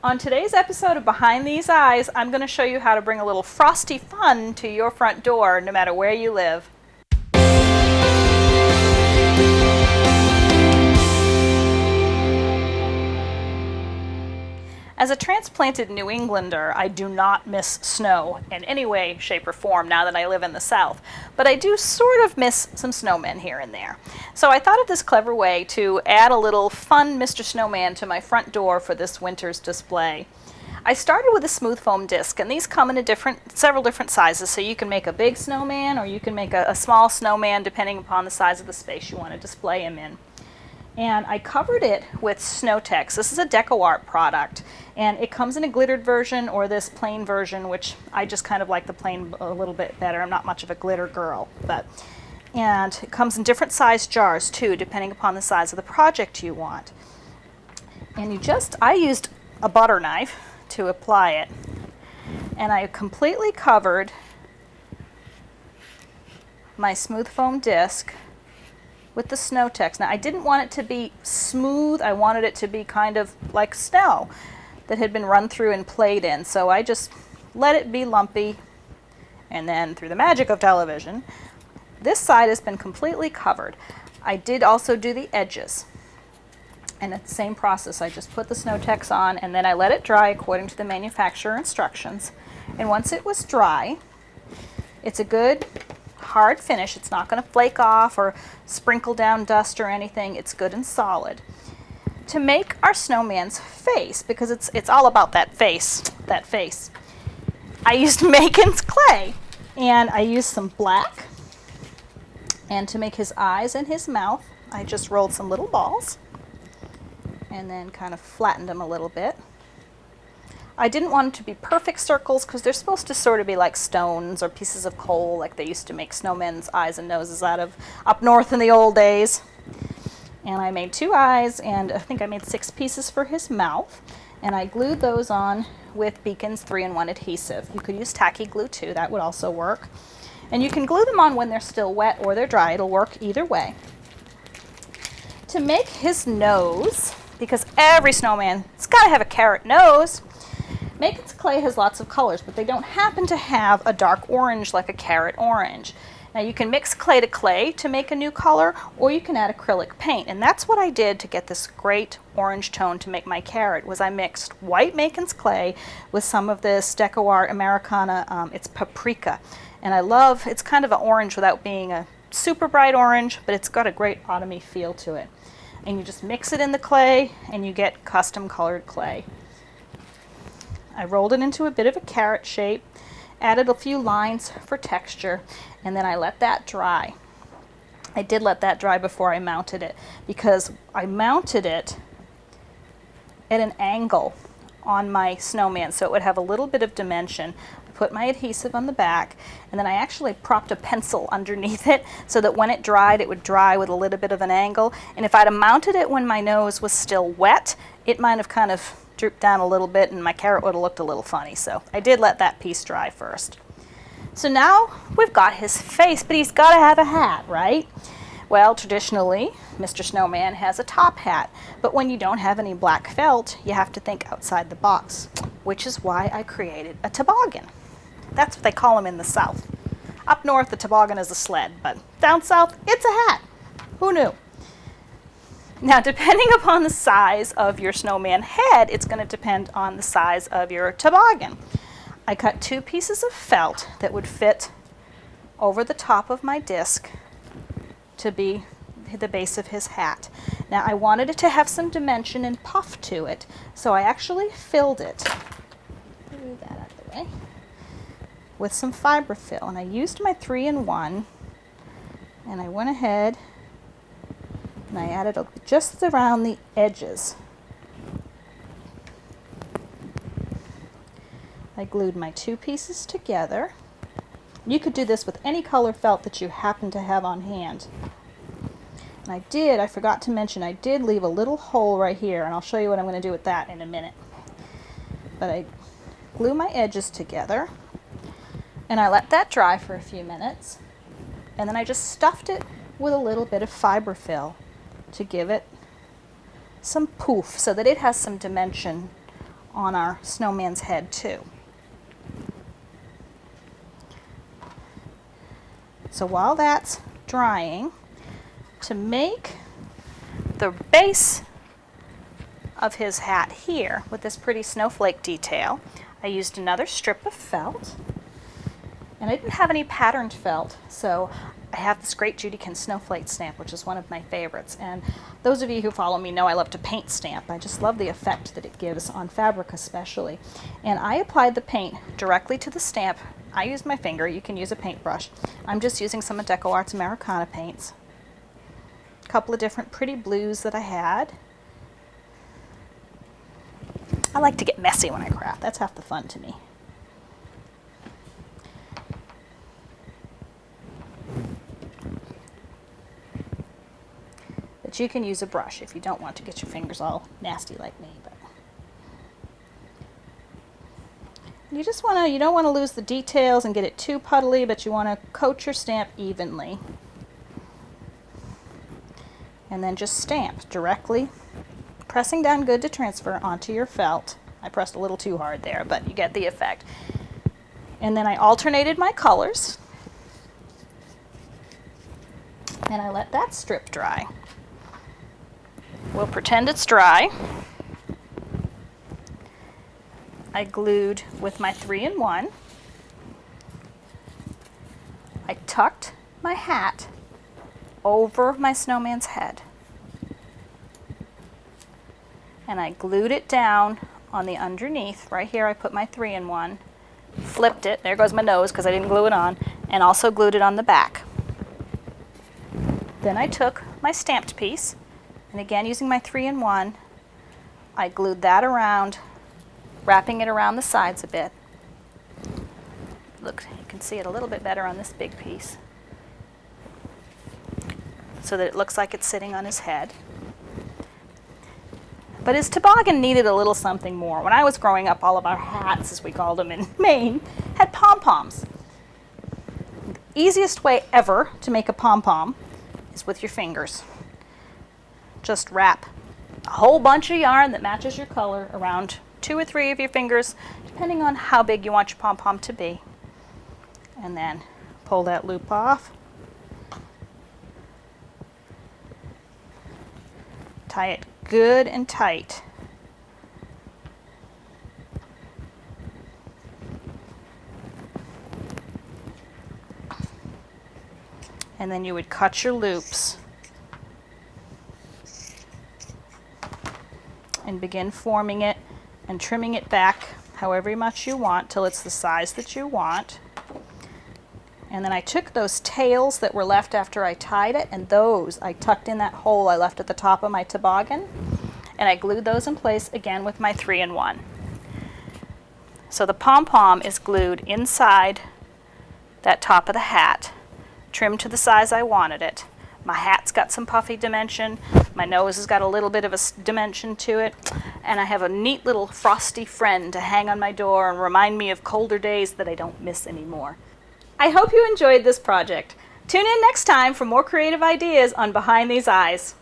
On today's episode of Behind These Eyes, I'm going to show you how to bring a little frosty fun to your front door, no matter where you live. As a transplanted New Englander, I do not miss snow in any way, shape, or form now that I live in the South. But I do sort of miss some snowmen here and there. So I thought of this clever way to add a little fun Mr. Snowman to my front door for this winter's display. I started with a smooth foam disc, and these come in several different sizes, so you can make a big snowman or you can make a small snowman depending upon the size of the space you want to display him in. And I covered it with Snow-Tex. This is a Deco-Art product, and it comes in a glittered version or this plain version, which I just kind of like the plain a little bit better. I'm not much of a glitter girl, and it comes in different size jars too, depending upon the size of the project you want. And I used a butter knife to apply it, and I completely covered my smooth foam disc with the Snow-Tex. Now, I didn't want it to be smooth. I wanted it to be kind of like snow that had been run through and played in. So I just let it be lumpy, and then through the magic of television, this side has been completely covered. I did also do the edges. And it's the same process. I just put the Snow-Tex on, and then I let it dry according to the manufacturer instructions. And once it was dry, it's a good hard finish. It's not going to flake off or sprinkle down dust or anything. It's good and solid. To make our snowman's face, because it's all about that face, I used Macon's clay, and I used some black, and to make his eyes and his mouth, I just rolled some little balls and then kind of flattened them a little bit. I didn't want them to be perfect circles because they're supposed to sort of be like stones or pieces of coal, like they used to make snowmen's eyes and noses out of up north in the old days. And I made 2 eyes, and I think I made 6 pieces for his mouth, and I glued those on with Beacon's 3-in-1 adhesive. You could use tacky glue too, that would also work. And you can glue them on when they're still wet or they're dry. It'll work either way. To make his nose, because every snowman, it's got to have a carrot nose. Macon's clay has lots of colors, but they don't happen to have a dark orange like a carrot orange. Now you can mix clay to clay to make a new color, or you can add acrylic paint. And that's what I did to get this great orange tone to make my carrot, was I mixed white Macon's clay with some of this Deco-Art Americana, it's paprika. And I love, it's kind of an orange without being a super bright orange, but it's got a great autumny feel to it. And you just mix it in the clay, and you get custom colored clay. I rolled it into a bit of a carrot shape, added a few lines for texture, and then I let that dry. I did let that dry before I mounted it, because I mounted it at an angle on my snowman so it would have a little bit of dimension. I put my adhesive on the back, and then I actually propped a pencil underneath it so that when it dried, it would dry with a little bit of an angle. And if I'd have mounted it when my nose was still wet, it might have kind of drooped down a little bit and my carrot would have looked a little funny. So I did let that piece dry first. So now we've got his face, but he's got to have a hat, right? Well, traditionally, Mr. Snowman has a top hat, but when you don't have any black felt, you have to think outside the box, which is why I created a toboggan. That's what they call them in the South. Up north, the toboggan is a sled, but down south, it's a hat. Who knew? Now, depending upon the size of your snowman head, it's going to depend on the size of your toboggan. I cut 2 pieces of felt that would fit over the top of my disc to be the base of his hat. Now, I wanted it to have some dimension and puff to it, so I actually filled it, move that out of the way, with some fiberfill. And I used my 3-in-1, and I went ahead and I added just around the edges. I glued my 2 pieces together. You could do this with any color felt that you happen to have on hand. And I forgot to mention, I did leave a little hole right here, and I'll show you what I'm going to do with that in a minute. But I glue my edges together, and I let that dry for a few minutes, and then I just stuffed it with a little bit of fiberfill to give it some poof so that it has some dimension on our snowman's head too. So while that's drying, to make the base of his hat here with this pretty snowflake detail, I used another strip of felt, and I didn't have any patterned felt, so I have this great Judykin snowflake stamp, which is one of my favorites. And those of you who follow me know I love to paint stamp. I just love the effect that it gives on fabric especially. And I applied the paint directly to the stamp. I used my finger. You can use a paintbrush. I'm just using some of DecoArt's Americana paints. A couple of different pretty blues that I had. I like to get messy when I craft. That's half the fun to me. But you can use a brush if you don't want to get your fingers all nasty like me. But you just want to, you don't want to lose the details and get it too puddly, but you want to coat your stamp evenly. And then just stamp directly, pressing down good to transfer onto your felt. I pressed a little too hard there, but you get the effect. And then I alternated my colors, and I let that strip dry. We'll pretend it's dry. I glued with my 3-in-1. I tucked my hat over my snowman's head. And I glued it down on the underneath. Right here I put my 3-in-1, flipped it, there goes my nose because I didn't glue it on, and also glued it on the back. Then I took my stamped piece, and again using my 3-in-1, I glued that around, wrapping it around the sides a bit. Look, you can see it a little bit better on this big piece, so that it looks like it's sitting on his head. But his toboggan needed a little something more. When I was growing up, all of our hats, as we called them in Maine, had pom-poms. The easiest way ever to make a pom-pom is with your fingers. Just wrap a whole bunch of yarn that matches your color around 2 or 3 of your fingers, depending on how big you want your pom-pom to be. And then pull that loop off. Tie it good and tight. And then you would cut your loops and begin forming it and trimming it back however much you want till it's the size that you want. And then I took those tails that were left after I tied it, and those I tucked in that hole I left at the top of my toboggan, and I glued those in place again with my 3-in-1. So the pom-pom is glued inside that top of the hat, trimmed to the size I wanted it. My hat's got some puffy dimension, my nose has got a little bit of a dimension to it, and I have a neat little frosty friend to hang on my door and remind me of colder days that I don't miss anymore. I hope you enjoyed this project. Tune in next time for more creative ideas on Behind These Eyes.